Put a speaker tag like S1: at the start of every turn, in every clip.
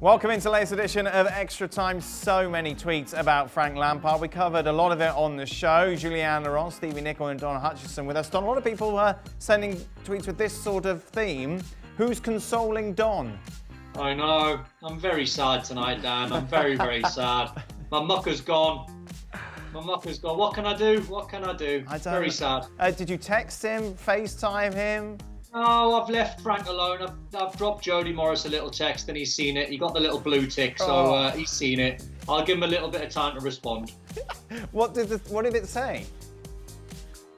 S1: Welcome into the latest edition of Extra Time. So many tweets about Frank Lampard. We covered a lot of it on the show. Julien, Laurent, Stevie, Nicol and Don Hutchison with us. Don, a lot of people were sending tweets with this sort of theme. Who's consoling Don?
S2: I know. I'm very sad tonight, Dan. I'm very, very sad. My mucker's gone. What can I do? Very sad.
S1: Did you text him, FaceTime him?
S2: No, I've left Frank alone. I've dropped Jody Morris a little text and he's seen it. He got the little blue tick, so he's seen it. I'll give him a little bit of time to respond.
S1: What did it say?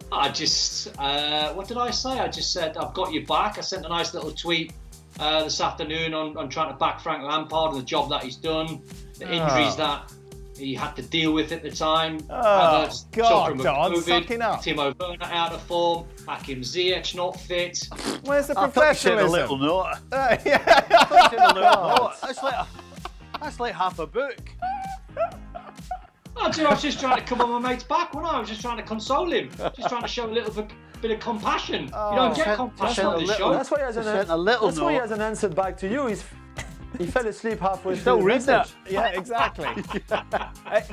S2: What did I say? I just said, I've got your back. I sent a nice little tweet this afternoon on trying to back Frank Lampard and the job that he's done, the injuries that he had to deal with at the time.
S1: Oh, God, Don, sucking up.
S2: Timo Werner out of form. Hakim Ziyech not fit.
S1: Where's the professionalism?
S3: I thought you said a little note.
S1: Yeah.
S3: I thought you said a little note. That's like half a book.
S2: I was just trying to come on my mate's back, wasn't I? I was just trying to console him. Just trying to show a little bit of compassion. You don't get compassion on this show.
S4: That's why he hasn't answered back to you. He fell asleep halfway through the message.
S1: Yeah, exactly.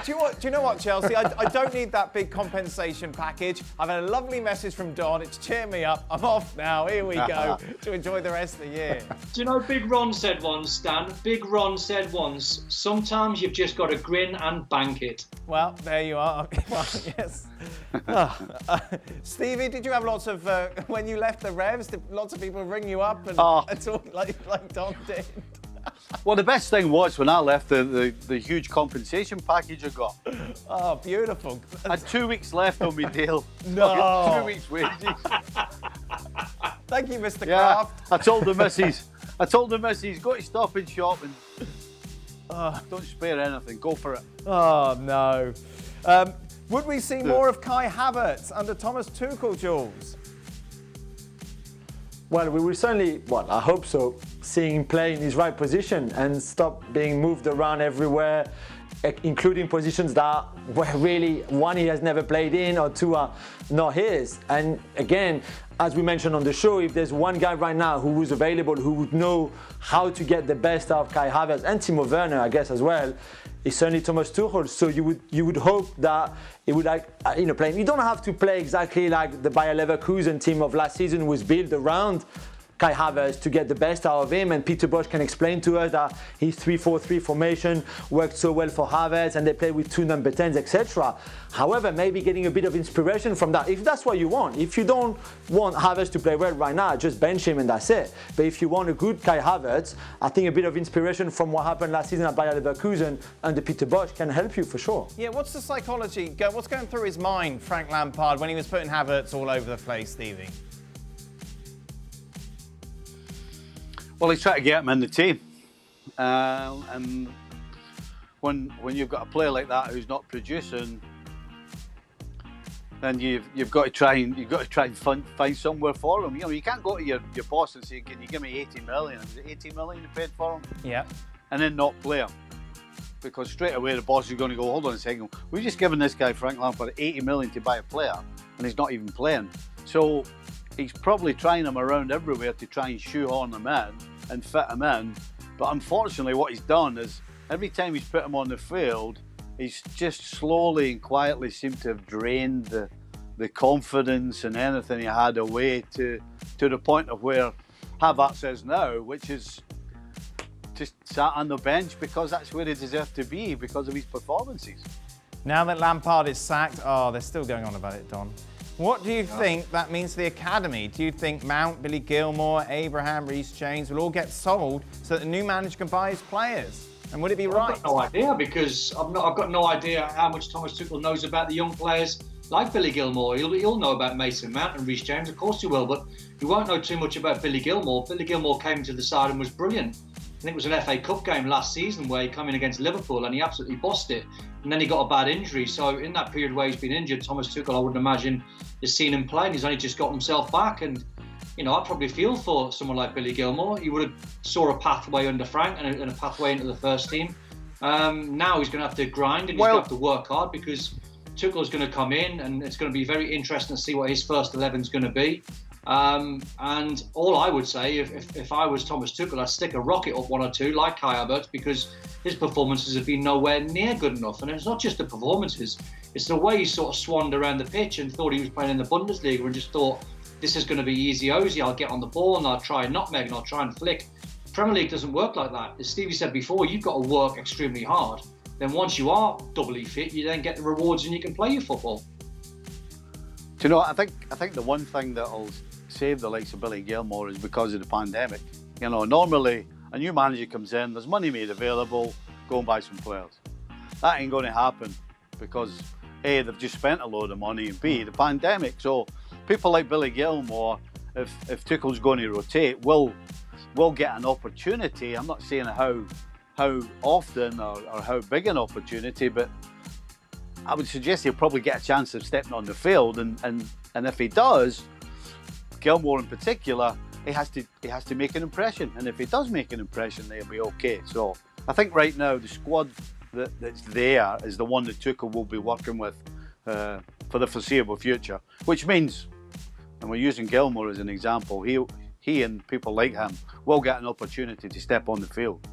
S1: Do you know what, Chelsea? I don't need that big compensation package. I've had a lovely message from Don. It's cheered me up. I'm off now. Here we go to enjoy the rest of the year.
S2: Do you know Big Ron said once, Stan? Big Ron said once, sometimes you've just got to grin and bank it.
S1: Well, there you are. Well, yes. Stevie, did you have lots of, when you left the Revs, did lots of people ring you up and talk like Don did?
S3: Well, the best thing was when I left, the huge compensation package I got.
S1: Oh, beautiful.
S3: I had 2 weeks left on my deal.
S1: No.
S3: 2 weeks wages.
S1: Thank you, Mr. Kraft.
S3: I told the missus, go to Stop and Shop and don't spare anything. Go for it.
S1: Oh, no. Would we see more of Kai Havertz under Thomas Tuchel, Jules?
S4: Well, we will certainly, I hope so, seeing him play in his right position and stop being moved around everywhere, including positions that were really, one, he has never played in, or two are not his. And again, as we mentioned on the show, if there's one guy right now who was available, who would know how to get the best out of Kai Havertz and Timo Werner, I guess as well, it's certainly Thomas Tuchel. So you would hope that he would play. You don't have to play exactly like the Bayer Leverkusen team of last season was built around Kai Havertz to get the best out of him, and Peter Bosz can explain to us that his 3-4-3 formation worked so well for Havertz and they play with 2 number 10s, etc. However, maybe getting a bit of inspiration from that, if that's what you want. If you don't want Havertz to play well right now, just bench him and that's it. But if you want a good Kai Havertz, I think a bit of inspiration from what happened last season at Bayer Leverkusen under Peter Bosz can help you for sure.
S1: Yeah, what's the psychology, what's going through his mind, Frank Lampard, when he was putting Havertz all over the place, Stevie?
S3: Well, he's trying to get him in the team, and when you've got a player like that who's not producing, then you've got to try and find somewhere for him. You can't go to your boss and say, "Can you give me 80 million?" Is it 80 million you paid for him?
S1: Yeah.
S3: And then not play him, because straight away the boss is going to go, "Hold on a second, we've just given this guy Frank Lampard 80 million to buy a player, and he's not even playing." So he's probably trying him around everywhere to try and shoehorn him in and fit him in. But unfortunately what he's done is every time he's put him on the field, he's just slowly and quietly seemed to have drained the confidence and anything he had away to the point of where Havertz is now, which is just sat on the bench because that's where he deserved to be because of his performances.
S1: Now that Lampard is sacked, they're still going on about it, Don. What do you think that means to the academy? Do you think Mount, Billy Gilmour, Abraham, Reece, James will all get sold so that the new manager can buy his players? And would it be right?
S2: I've got no idea, because I've got no idea how much Thomas Tuchel knows about the young players like Billy Gilmour. He'll know about Mason Mount and Reece James, of course he will, but he won't know too much about Billy Gilmour. Billy Gilmour came to the side and was brilliant. I think it was an FA Cup game last season where he came in against Liverpool and he absolutely bossed it. And then he got a bad injury. So in that period where he's been injured, Thomas Tuchel, I wouldn't imagine, has seen him play, and he's only just got himself back. And, I probably feel for someone like Billy Gilmour. He would have saw a pathway under Frank and a pathway into the first team. Now he's going to have to grind and he's going to have to work hard, because Tuchel's going to come in and it's going to be very interesting to see what his first 11 is going to be. And all I would say, if I was Thomas Tuchel, I'd stick a rocket up one or two like Kai Havertz, because his performances have been nowhere near good enough. And it's not just the performances, it's the way he sort of swanned around the pitch and thought he was playing in the Bundesliga and just thought, this is going to be easy-ozy, I'll get on the ball and I'll try and nutmeg and I'll try and flick. Premier League doesn't work like that. As Stevie said before, you've got to work extremely hard. Then once you are doubly fit, you then get the rewards and you can play your football.
S3: Do you know, I think the one thing that'll save the likes of Billy Gilmour is because of the pandemic. You know, normally a new manager comes in, there's money made available, go and buy some players. That ain't going to happen because A, they've just spent a load of money, and B, the pandemic. So people like Billy Gilmour, if Tuchel's going to rotate, will get an opportunity. I'm not saying how often or how big an opportunity, but I would suggest he'll probably get a chance of stepping on the field, and if he does, Gilmour in particular, he has to make an impression, and if he does make an impression, they'll be okay. So I think right now the squad that's there is the one that Tuchel will be working with for the foreseeable future, which means, and we're using Gilmour as an example, he and people like him will get an opportunity to step on the field.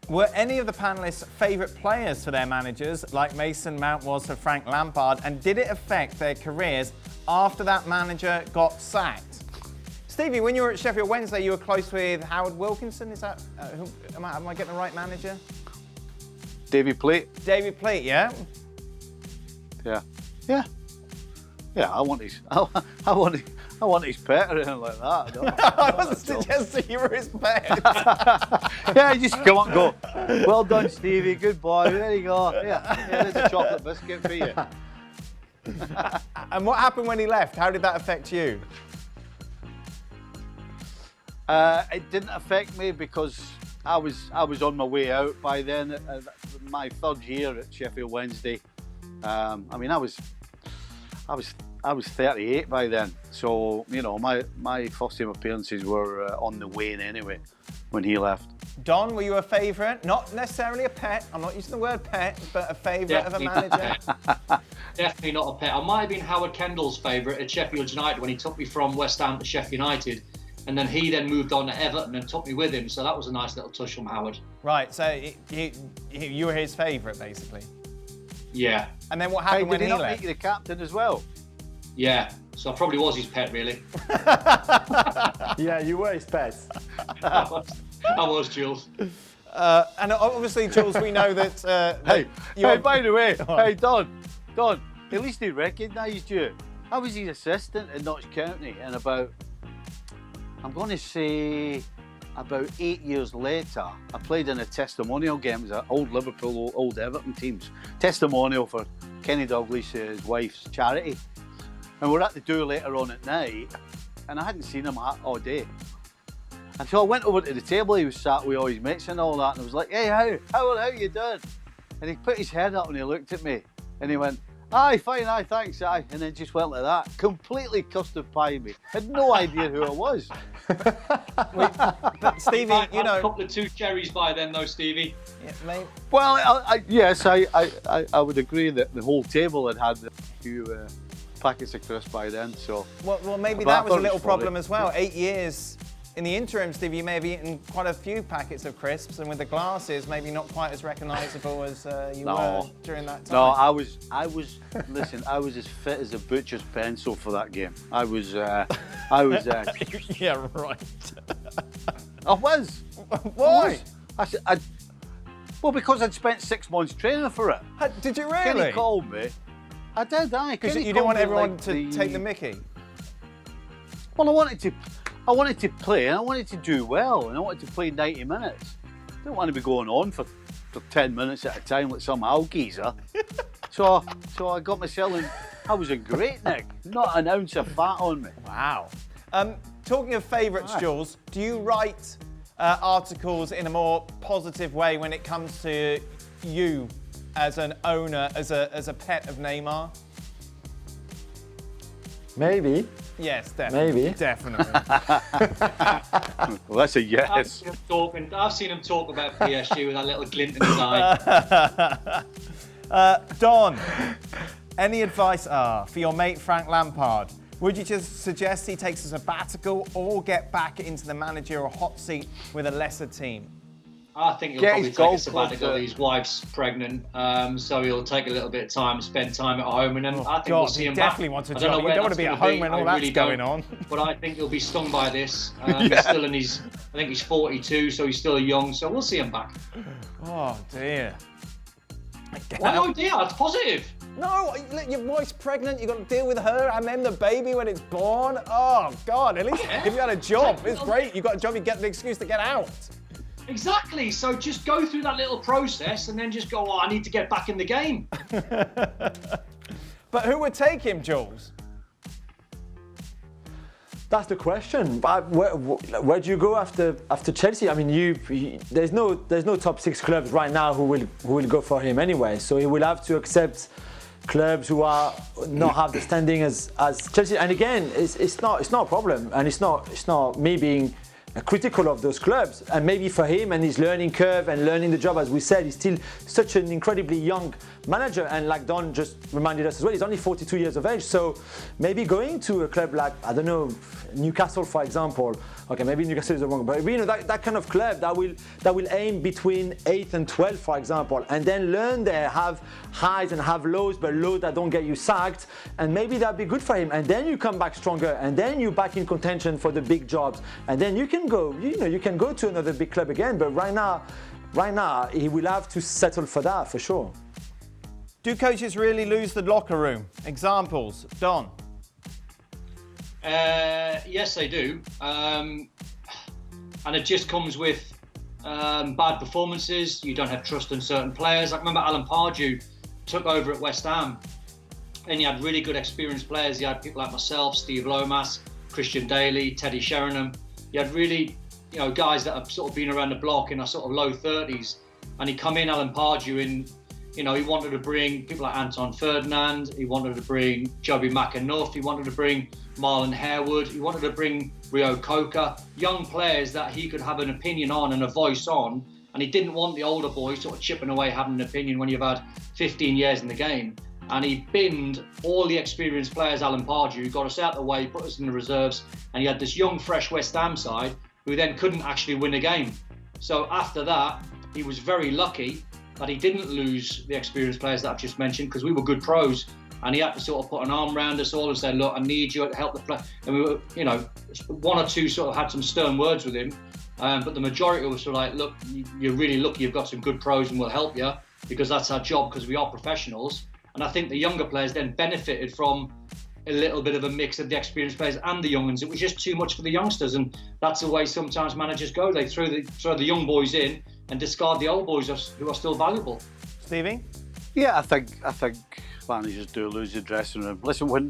S1: Were any of the panelists' favourite players for their managers, like Mason Mount was for Frank Lampard, and did it affect their careers after that manager got sacked? Stevie, when you were at Sheffield Wednesday, you were close with Howard Wilkinson. Is that am I getting the right manager?
S3: David Plate.
S1: David Plate, yeah.
S3: Yeah. I want his pet or anything like that.
S1: I wasn't suggesting you were his pet.
S3: Yeah, just come on, go. Well done, Stevie. Good boy. There you go. Yeah, there's a chocolate biscuit for you.
S1: And what happened when he left? How did that affect you?
S3: It didn't affect me because I was on my way out by then. My third year at Sheffield Wednesday. I was 38 by then, so you know my first team appearances were on the wane anyway when he left.
S1: Don, were you a favourite? Not necessarily a pet. I'm not using the word pet, but a favourite of a manager.
S2: Definitely not a pet. I might have been Howard Kendall's favourite at Sheffield United when he took me from West Ham to Sheffield United, and then he moved on to Everton and took me with him. So that was a nice little touch from Howard.
S1: Right. So you were his favourite, basically.
S2: Yeah.
S1: And then what happened when he
S3: left?
S1: left?
S3: Make you the captain as well.
S2: Yeah, so I probably was his pet, really.
S4: Yeah, you were his pet.
S2: I was, Jules.
S1: And obviously, Jules, we know that...
S3: Hey, by the way, hey, Don, at least he recognised you. I was his assistant in Notts County, and about 8 years later, I played in a testimonial game. It was an old Liverpool, old Everton teams. Testimonial for Kenny Dalglish's wife's charity. And we're at the do later on at night, and I hadn't seen him all day. And so I went over to the table, he was sat with all his mates and all that, and I was like, hey, how you doing? And he put his head up and he looked at me, and he went, aye, fine, aye, thanks, aye. And then just went like that, completely custard pieing me. Had no idea who I was.
S1: But Stevie, you know...
S2: A couple of two cherries by then, though, Stevie.
S1: Yeah, mate.
S3: Well, yes, I would agree that the whole table had a few packets of crisps by then. So
S1: well, maybe that was a little problem as well. 8 years in the interim, Stevie, you may have eaten quite a few packets of crisps, and with the glasses, maybe not quite as recognisable as you were during that time.
S3: No, I was. Listen, I was as fit as a butcher's pencil for that game. I was.
S1: Yeah, right.
S3: I was.
S1: Why?
S3: Well, because I'd spent 6 months training for it.
S1: Did you really?
S3: Kenny called me. I did, aye.
S1: Because you didn't want everyone to take the mickey?
S3: Well, I wanted to play, and I wanted to do well, and I wanted to play 90 minutes. I didn't want to be going on for 10 minutes at a time like some old geezer. So I got myself in. I was in great nick. Not an ounce of fat on me.
S1: Wow. Talking of favourites, Jules, do you write articles in a more positive way when it comes to you as an owner, as a pet of Neymar?
S4: Maybe.
S1: Yes, definitely.
S4: Maybe.
S1: Definitely.
S3: Well, that's a yes.
S2: I've seen him talk about PSG with that little glint in his eye.
S1: Don, any advice for your mate Frank Lampard? Would you just suggest he takes a sabbatical or get back into the managerial hot seat with a lesser team?
S2: I think he'll probably take a sabbatical. His wife's pregnant, so he'll take a little bit of time, spend time at home, and then I think we'll see him back.
S1: Definitely wants a job. You don't want to be at home when all that's going on.
S2: But I think he'll be stung by this. He's still in his, I think he's 42, so he's still young, so we'll see him back.
S1: Oh, dear.
S2: Why oh dear? It's positive.
S1: No, your wife's pregnant, you've got to deal with her and then the baby when it's born. Oh, God, at least if you had a job, it's great. You've got a job, you get the excuse to get out.
S2: Exactly, so just go through that little process and then just go, I need to get back in the game.
S1: But who would take him, Jules?
S4: That's the question. Where do you go after Chelsea? I mean, there's no top 6 clubs right now who will go for him anyway. So he will have to accept clubs who are not have the standing as Chelsea. And again, it's not a problem, and it's not me being critical of those clubs. And maybe for him and his learning curve and learning the job, as we said, he's still such an incredibly young manager. And like Don just reminded us as well, he's only 42 years of age. So maybe going to a club like, I don't know, Newcastle, for example. Okay, maybe Newcastle is the wrong, but that kind of club that will aim between 8th and 12th, for example, and then learn there, have highs and have lows, but lows that don't get you sacked, and maybe that'd be good for him. And then you come back stronger, and then you're back in contention for the big jobs, and then you can go, you can go to another big club again. But right now, he will have to settle for that for sure.
S1: Do coaches really lose the locker room? Examples, Don.
S2: Yes, they do. And it just comes with bad performances. You don't have trust in certain players. I remember Alan Pardew took over at West Ham, and he had really good experienced players. He had people like myself, Steve Lomas, Christian Daly, Teddy Sheringham. He had really, guys that have sort of been around the block in our sort of low 30s. And he come in, Alan Pardew, in, he wanted to bring people like Anton Ferdinand. He wanted to bring Joby McAnuff. He wanted to bring Marlon Harewood. He wanted to bring Rio Coca, young players that he could have an opinion on and a voice on. And he didn't want the older boys sort of chipping away having an opinion when you've had 15 years in the game. And he binned all the experienced players, Alan Pardew, got us out of the way, put us in the reserves. And he had this young, fresh West Ham side who then couldn't actually win a game. So after that, he was very lucky that he didn't lose the experienced players that I've just mentioned, because we were good pros. And he had to sort of put an arm around us all and say, look, I need you to help the play. And we were, one or two sort of had some stern words with him. But the majority was sort of like, look, you're really lucky you've got some good pros and we'll help you, because that's our job, because we are professionals. And I think the younger players then benefited from a little bit of a mix of the experienced players and the young ones. It was just too much for the youngsters. And that's the way sometimes managers go. They throw the young boys in and discard the old boys who are still valuable.
S1: Stevie?
S3: Yeah, I think managers do lose the dressing room. Listen, when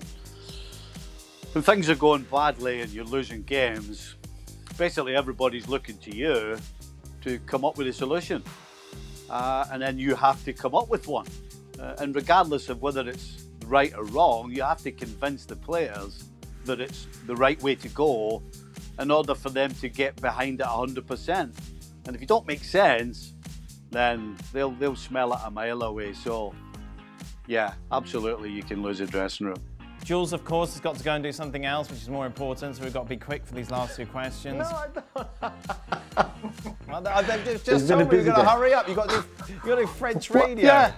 S3: things are going badly and you're losing games, basically everybody's looking to you to come up with a solution. And then you have to come up with one. And regardless of whether it's right or wrong, you have to convince the players that it's the right way to go in order for them to get behind it 100%. And if you don't make sense, then they'll smell it a mile away. So, yeah, absolutely, you can lose a dressing room.
S1: Jules, of course, has got to go and do something else, which is more important, so we've got to be quick for these last two questions.
S4: No, I don't.
S1: Well, they've just told me we've got to hurry up. You've got to do French radio.
S4: Yeah.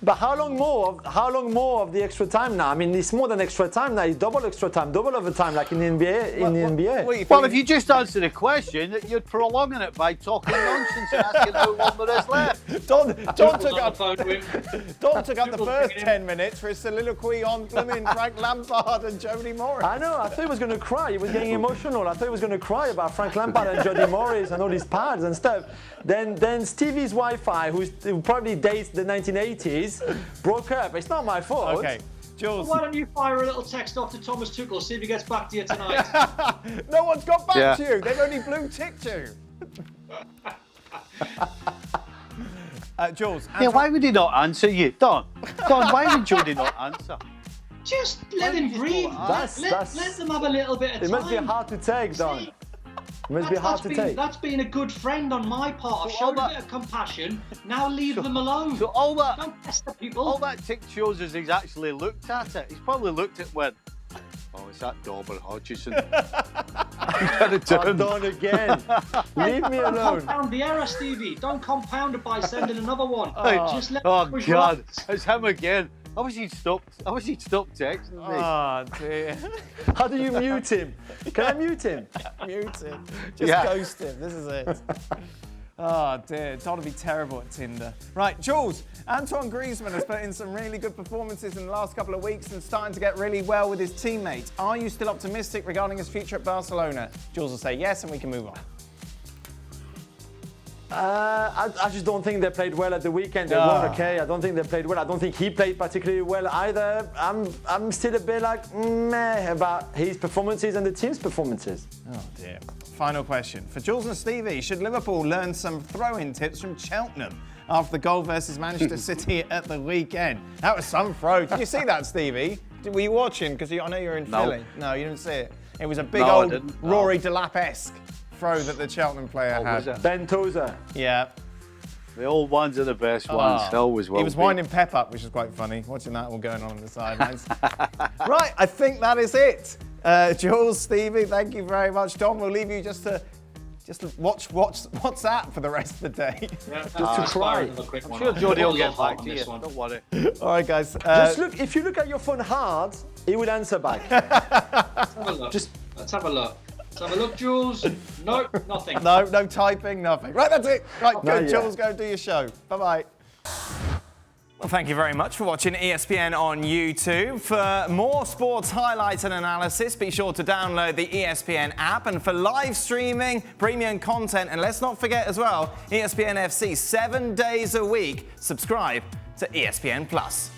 S4: But how long more of the extra time now? I mean, it's more than extra time now. It's double extra time, double overtime, like in the NBA.
S3: Well, if you just answer the question, you're prolonging it by talking nonsense and asking how long there is left.
S1: Don took up the first 10 minutes for his soliloquy on blooming Frank Lampard and Jody Morris.
S4: I know. I thought he was going to cry. He was getting emotional. I thought he was going to cry about Frank Lampard and Jody Morris and all these pads and stuff. Then Stevie's Wi-Fi, who probably dates the 1980s, broke up. It's not my fault.
S1: Okay, Jules.
S2: Well, why don't you fire a little text off to Thomas Tuchel, see if he gets back to you tonight?
S1: No one's got back to you. They've only blue ticked you. Jules.
S3: Yeah, why would he not answer you? Don, why would Jody not answer?
S2: Just let him breathe. Let them have a little bit of time.
S4: It must be hard to take, Don. It must be hard to take.
S2: That's been a good friend on my part. I've shown a bit of compassion. Now leave them alone.
S3: So all that,
S2: don't pester people.
S3: All that tick shows us he's actually looked at it. He's probably looked at it and went, oh, it's that Dauber Hutchison.
S4: I'm done again. Leave me alone.
S2: Don't compound the error, Stevie. Don't compound it by sending another one. Just let
S3: oh
S2: push
S3: God,
S2: right.
S3: it's him again. I wish he'd stopped texting me.
S1: Oh dear.
S4: How do you mute him? Can I mute him?
S1: Mute him. Just ghost him. This is it. Oh dear, it's ought to be terrible at Tinder. Right, Jules, Antoine Griezmann has put in some really good performances in the last couple of weeks and starting to get really well with his teammates. Are you still optimistic regarding his future at Barcelona? Jules will say yes and we can move on.
S4: I just don't think they played well at the weekend. They were okay. I don't think they played well. I don't think he played particularly well either. I'm still a bit like meh about his performances and the team's performances.
S1: Oh dear. Final question. For Jules and Stevie, should Liverpool learn some throw-in tips from Cheltenham after the goal versus Manchester City at the weekend? That was some throw. Did you see that, Stevie? Were you watching? Because I know you're in Philly. No, you didn't see it. It was a big old Rory Delap-esque throw that the Cheltenham player had.
S4: Ben Tozer.
S1: Yeah.
S3: The old ones are the best ones. Always will.
S1: He was winding Pep up, which is quite funny. Watching that all going on the sidelines. Right, I think that is it. Jules, Stevie, thank you very much. Don, we'll leave you just to watch WhatsApp for the rest of the day.
S2: Yeah,
S4: just to cry.
S3: I'm sure Jody will get back to you. Don't worry.
S1: All right, guys.
S4: Just look. If you look at your phone hard, he will answer back.
S2: Let's have a look. Let's have a look. Let's have a look, Jules. Nope, nothing.
S1: No typing, nothing. Right, that's it. Right, good. Jules, go do your show. Bye-bye. Well, thank you very much for watching ESPN on YouTube. For more sports highlights and analysis, be sure to download the ESPN app. And for live streaming, premium content, and let's not forget as well, ESPN FC 7 days a week. Subscribe to ESPN Plus.